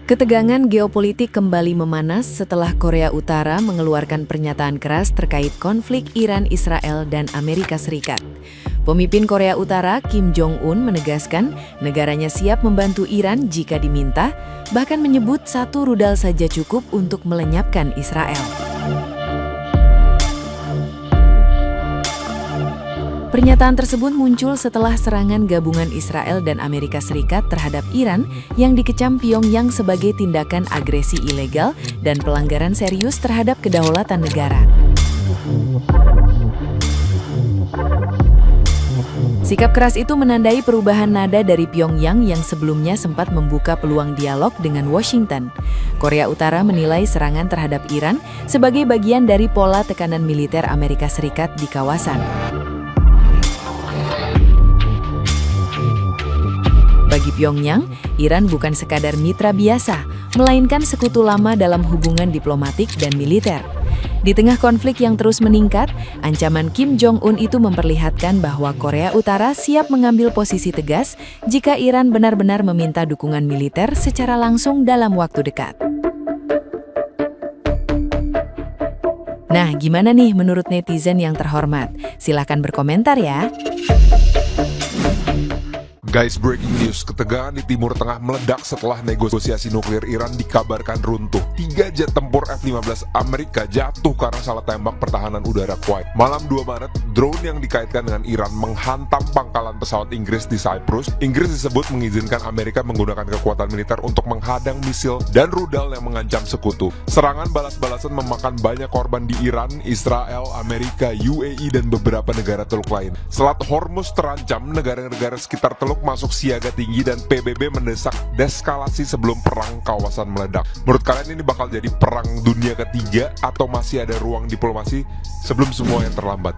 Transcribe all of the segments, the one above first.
Ketegangan geopolitik kembali memanas setelah Korea Utara mengeluarkan pernyataan keras terkait konflik Iran, Israel, dan Amerika Serikat. Pemimpin Korea Utara, Kim Jong-un, menegaskan negaranya siap membantu Iran jika diminta, bahkan menyebut satu rudal saja cukup untuk melenyapkan Israel. Pernyataan tersebut muncul setelah serangan gabungan Israel dan Amerika Serikat terhadap Iran yang dikecam Pyongyang sebagai tindakan agresi ilegal dan pelanggaran serius terhadap kedaulatan negara. Sikap keras itu menandai perubahan nada dari Pyongyang yang sebelumnya sempat membuka peluang dialog dengan Washington. Korea Utara menilai serangan terhadap Iran sebagai bagian dari pola tekanan militer Amerika Serikat di kawasan. Bagi Pyongyang, Iran bukan sekadar mitra biasa, melainkan sekutu lama dalam hubungan diplomatik dan militer. Di tengah konflik yang terus meningkat, ancaman Kim Jong-un itu memperlihatkan bahwa Korea Utara siap mengambil posisi tegas jika Iran benar-benar meminta dukungan militer secara langsung dalam waktu dekat. Nah, gimana nih menurut netizen yang terhormat? Silahkan berkomentar ya. Guys, breaking news, ketegangan di Timur Tengah meledak setelah negosiasi nuklir Iran dikabarkan runtuh. 3 jet tempur F-15 Amerika jatuh karena salah tembak pertahanan udara Kuwait. Malam 2 Maret, drone yang dikaitkan dengan Iran menghantam pangkalan pesawat Inggris di Cyprus. Inggris disebut mengizinkan Amerika menggunakan kekuatan militer untuk menghadang misil dan rudal yang mengancam sekutu. Serangan balas-balasan memakan banyak korban di Iran, Israel, Amerika, UAE, dan beberapa negara Teluk lain. Selat Hormuz terancam, negara-negara sekitar Teluk masuk siaga tinggi dan PBB mendesak deskalasi sebelum perang kawasan meledak. Menurut kalian ini bakal jadi perang dunia ketiga atau masih ada ruang diplomasi sebelum semua yang terlambat?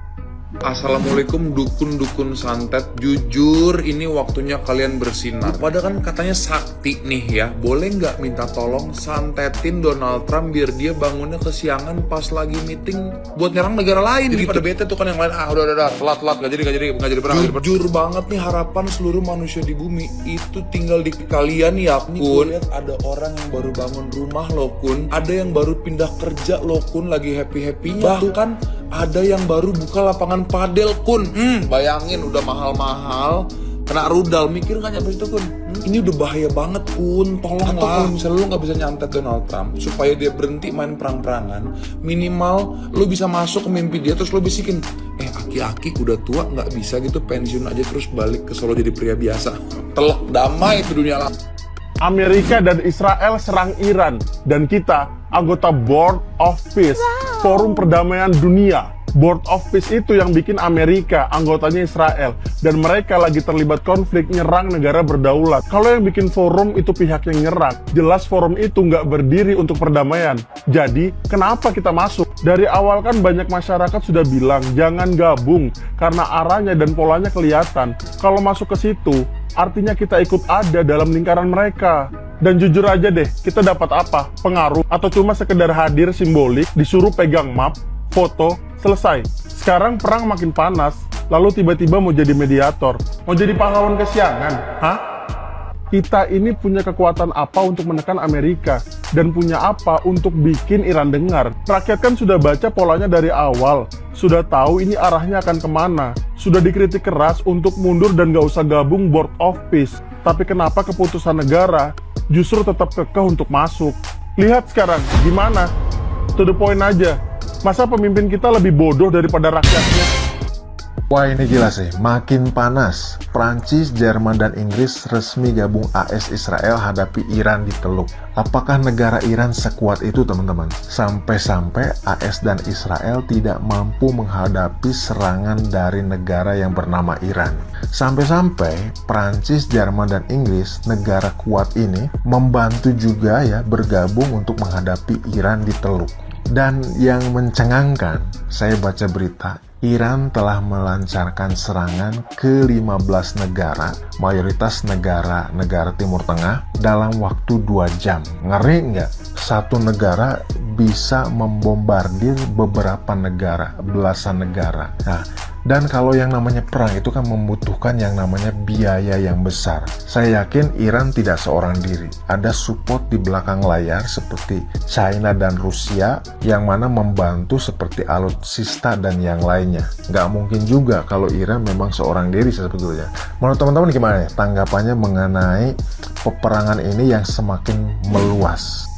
Assalamualaikum dukun-dukun santet. Jujur ini waktunya kalian bersinar. Padahal kan katanya sakti nih ya. Boleh nggak minta tolong santetin Donald Trump biar dia bangunnya kesiangan pas lagi meeting buat nyerang negara lain. Jadi gitu. Pada bete tuh kan yang lain, udah telat gak jadi perang. Jujur banget nih, harapan seluruh manusia di bumi itu tinggal di kalian ya Kun. Lihat ada orang yang baru bangun rumah loh Kun. Ada yang baru pindah kerja loh Kun, lagi happy-happynya. Bahkan ada yang baru buka lapangan padel Kun. Bayangin udah mahal-mahal kena rudal, mikir nggak nyampe situ Kun? Ini udah bahaya banget Kun, tolong lah. Kalau misalnya lu nggak bisa nyantet Donald Trump supaya dia berhenti main perang-perangan, minimal lu bisa masuk ke mimpi dia terus lu bisikin, aki-aki udah tua nggak bisa gitu pensiun aja terus balik ke Solo jadi pria biasa. Telak damai itu dunia lah. Amerika dan Israel serang Iran dan kita anggota Board of Peace, Forum Perdamaian Dunia. Board of Peace itu yang bikin Amerika, anggotanya Israel, dan mereka lagi terlibat konflik nyerang negara berdaulat. Kalau yang bikin forum itu pihak yang nyerang, jelas forum itu nggak berdiri untuk perdamaian. Jadi, kenapa kita masuk? Dari awal kan banyak masyarakat sudah bilang jangan gabung karena arahnya dan polanya kelihatan. Kalau masuk ke situ, artinya kita ikut ada dalam lingkaran mereka. Dan jujur aja deh, kita dapat apa? Pengaruh? Atau cuma sekedar hadir simbolik, disuruh pegang map, foto, selesai. Sekarang perang makin panas, lalu tiba-tiba mau jadi mediator, mau jadi pahlawan kesiangan, hah? Kita ini punya kekuatan apa untuk menekan Amerika? Dan punya apa untuk bikin Iran dengar? Rakyat kan sudah baca polanya dari awal, sudah tahu ini arahnya akan kemana, sudah dikritik keras untuk mundur dan gak usah gabung Board of Peace. Tapi kenapa keputusan negara justru tetap kekeh untuk masuk? Lihat sekarang, gimana? To the point aja. Masa pemimpin kita lebih bodoh daripada rakyatnya? Wah, ini gila sih, makin panas. Prancis, Jerman, dan Inggris resmi gabung AS Israel hadapi Iran di Teluk. Apakah negara Iran sekuat itu, teman-teman? Sampai-sampai AS dan Israel tidak mampu menghadapi serangan dari negara yang bernama Iran. Sampai-sampai Prancis, Jerman, dan Inggris, negara kuat ini, membantu juga ya bergabung untuk menghadapi Iran di Teluk. Dan yang mencengangkan, saya baca berita, Iran telah melancarkan serangan ke 15 negara, mayoritas negara Timur Tengah, dalam waktu 2 jam. Ngeri nggak? Satu negara bisa membombardir beberapa negara, belasan negara. Nah, Dan kalau yang namanya perang itu kan membutuhkan yang namanya biaya yang besar. Saya yakin Iran tidak seorang diri. Ada support di belakang layar seperti China dan Rusia yang mana membantu seperti alutsista dan yang lainnya. Nggak mungkin juga kalau Iran memang seorang diri sebetulnya. Menurut teman-teman gimana ya tanggapannya mengenai peperangan ini yang semakin meluas?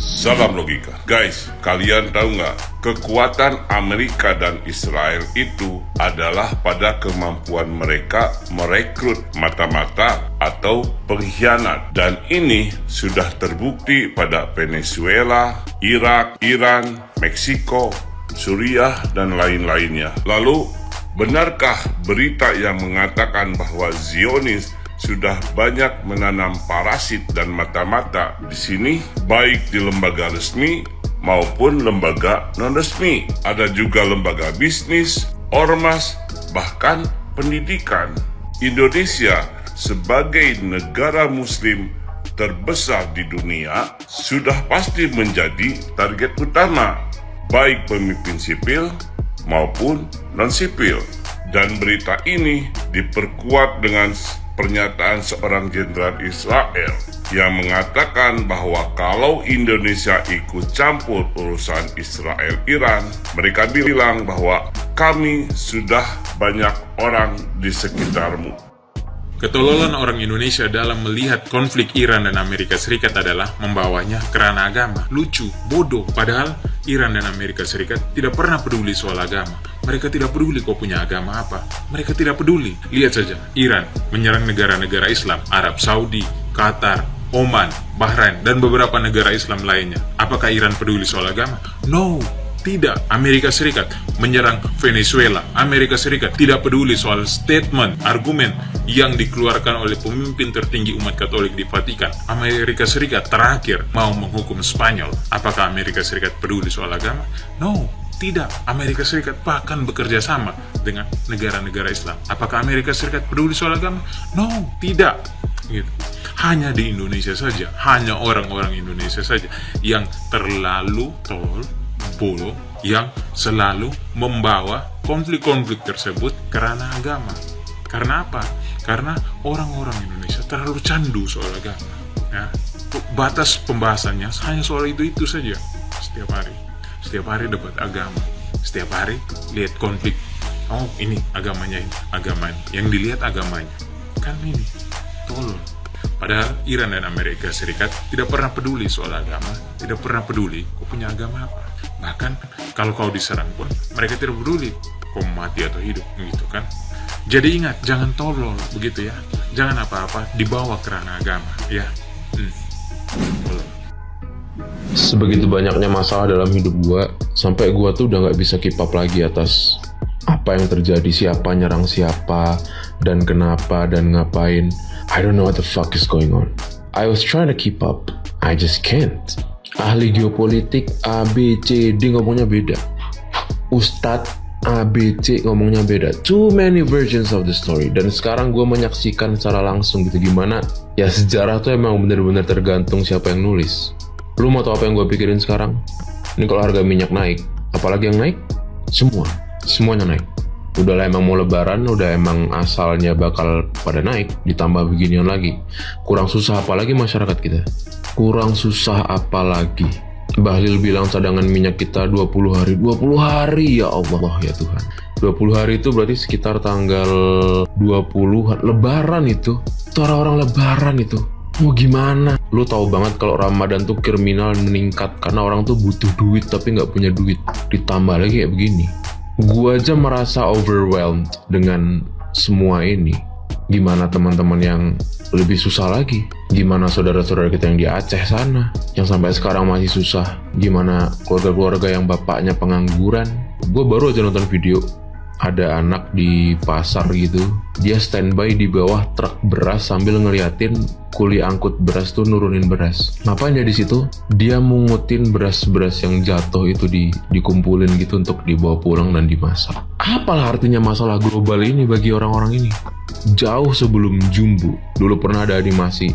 Salam logika. Guys, kalian tahu nggak? Kekuatan Amerika dan Israel itu adalah pada kemampuan mereka merekrut mata-mata atau pengkhianat. Dan ini sudah terbukti pada Venezuela, Irak, Iran, Meksiko, Suriah, dan lain-lainnya. Lalu, benarkah berita yang mengatakan bahwa Zionis sudah banyak menanam parasit dan mata-mata di sini, baik di lembaga resmi maupun lembaga non-resmi. Ada juga lembaga bisnis, ormas, bahkan pendidikan. Indonesia sebagai negara muslim terbesar di dunia sudah pasti menjadi target utama, baik pemimpin sipil maupun non-sipil. Dan berita ini diperkuat dengan pernyataan seorang jenderal Israel yang mengatakan bahwa kalau Indonesia ikut campur urusan Israel-Iran, mereka bilang bahwa kami sudah banyak orang di sekitarmu. Ketololan orang Indonesia dalam melihat konflik Iran dan Amerika Serikat adalah membawanya kerana agama. Lucu, bodoh. Padahal Iran dan Amerika Serikat tidak pernah peduli soal agama. Mereka tidak peduli kau punya agama apa. Mereka tidak peduli. Lihat saja, Iran menyerang negara-negara Islam, Arab Saudi, Qatar, Oman, Bahrain, dan beberapa negara Islam lainnya. Apakah Iran peduli soal agama? No. Tidak. Amerika Serikat menyerang Venezuela. Amerika Serikat tidak peduli soal statement, argumen yang dikeluarkan oleh pemimpin tertinggi umat Katolik di Vatikan. Amerika Serikat terakhir mau menghukum Spanyol. Apakah Amerika Serikat peduli soal agama? No. Tidak. Amerika Serikat bahkan bekerja sama dengan negara-negara Islam. Apakah Amerika Serikat peduli soal agama? No. Tidak. Gitu. Hanya di Indonesia saja, hanya orang-orang Indonesia saja yang terlalu bodoh, yang selalu membawa konflik-konflik tersebut karena agama. Karena apa? Karena orang-orang Indonesia terlalu candu soal agama. Ya. Batas pembahasannya hanya soal itu saja. Setiap hari debat agama. Setiap hari lihat konflik. Oh ini agamanya, yang dilihat agamanya. Kan ini tolol. Padahal Iran dan Amerika Serikat tidak pernah peduli soal agama, tidak pernah peduli kau punya agama apa. Bahkan kalau kau diserang pun mereka tidak peduli kau mati atau hidup, gitu kan. Jadi ingat, jangan tolol begitu ya. Jangan apa-apa dibawa kerana agama ya. Sebegitu banyaknya masalah dalam hidup gue, sampai gue tuh udah gak bisa keep up lagi atas apa yang terjadi, siapa nyerang siapa, dan kenapa, dan ngapain. I don't know what the fuck is going on. I was trying to keep up, I just can't. Ahli geopolitik A, B, C, D ngomongnya beda. Ustadz A, B, C ngomongnya beda. Too many versions of the story. Dan sekarang gue menyaksikan secara langsung gitu gimana ya sejarah tuh emang bener-bener tergantung siapa yang nulis. Lu mau tau apa yang gue pikirin sekarang? Ini kalau harga minyak naik, apalagi yang naik? Semuanya naik. Udahlah emang mau lebaran, udah emang asalnya bakal pada naik, ditambah beginian lagi. Kurang susah apa lagi masyarakat kita? Kurang susah apa lagi? Bahlil bilang cadangan minyak kita 20 hari. 20 hari ya Allah ya Tuhan. 20 hari itu berarti sekitar tanggal 20 lebaran itu. Itu orang-orang lebaran itu. Mau gimana? Lu tahu banget kalau Ramadan tuh kriminal meningkat karena orang tuh butuh duit tapi nggak punya duit. Ditambah lagi kayak begini. Gua aja merasa overwhelmed dengan semua ini. Gimana teman-teman yang lebih susah lagi? Gimana saudara-saudara kita yang di Aceh sana, yang sampai sekarang masih susah? Gimana keluarga-keluarga yang bapaknya pengangguran? Gue baru aja nonton video, ada anak di pasar gitu, dia standby di bawah truk beras sambil ngeliatin kuli angkut beras tuh nurunin beras. Ngapain dia di situ? Dia mungutin beras-beras yang jatuh itu dikumpulin gitu untuk dibawa pulang dan dimasak. Apalah artinya masalah global ini bagi orang-orang ini? Jauh sebelum Jumbo, dulu pernah ada animasi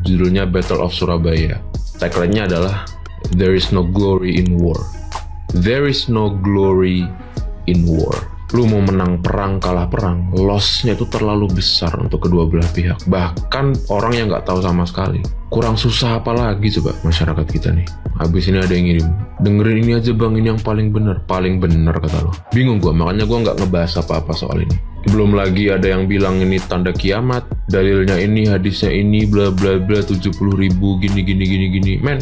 judulnya Battle of Surabaya. Tagline-nya adalah There is no glory in war. There is no glory in war. Lu mau menang perang, kalah perang, loss-nya itu terlalu besar untuk kedua belah pihak. Bahkan orang yang nggak tahu sama sekali. Kurang susah apa lagi coba masyarakat kita nih. Habis ini ada yang ngirim, dengerin ini aja bang, ini yang paling bener kata lo. Bingung gua, makanya gua nggak ngebahas apa-apa soal ini. Belum lagi ada yang bilang ini tanda kiamat, dalilnya ini, hadisnya ini, bla bla bla, 70.000 gini. Men,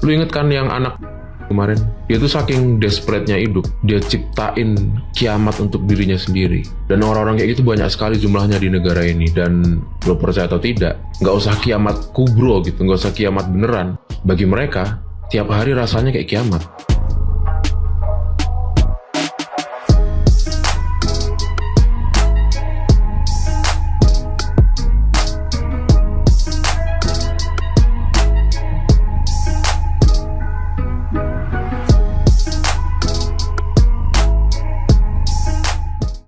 lu inget kan yang anak kemarin, dia tuh saking desperate-nya hidup, dia ciptain kiamat untuk dirinya sendiri. Dan orang-orang kayak gitu banyak sekali jumlahnya di negara ini. Dan lo percaya atau tidak, nggak usah kiamat kubro gitu, nggak usah kiamat beneran. Bagi mereka, tiap hari rasanya kayak kiamat.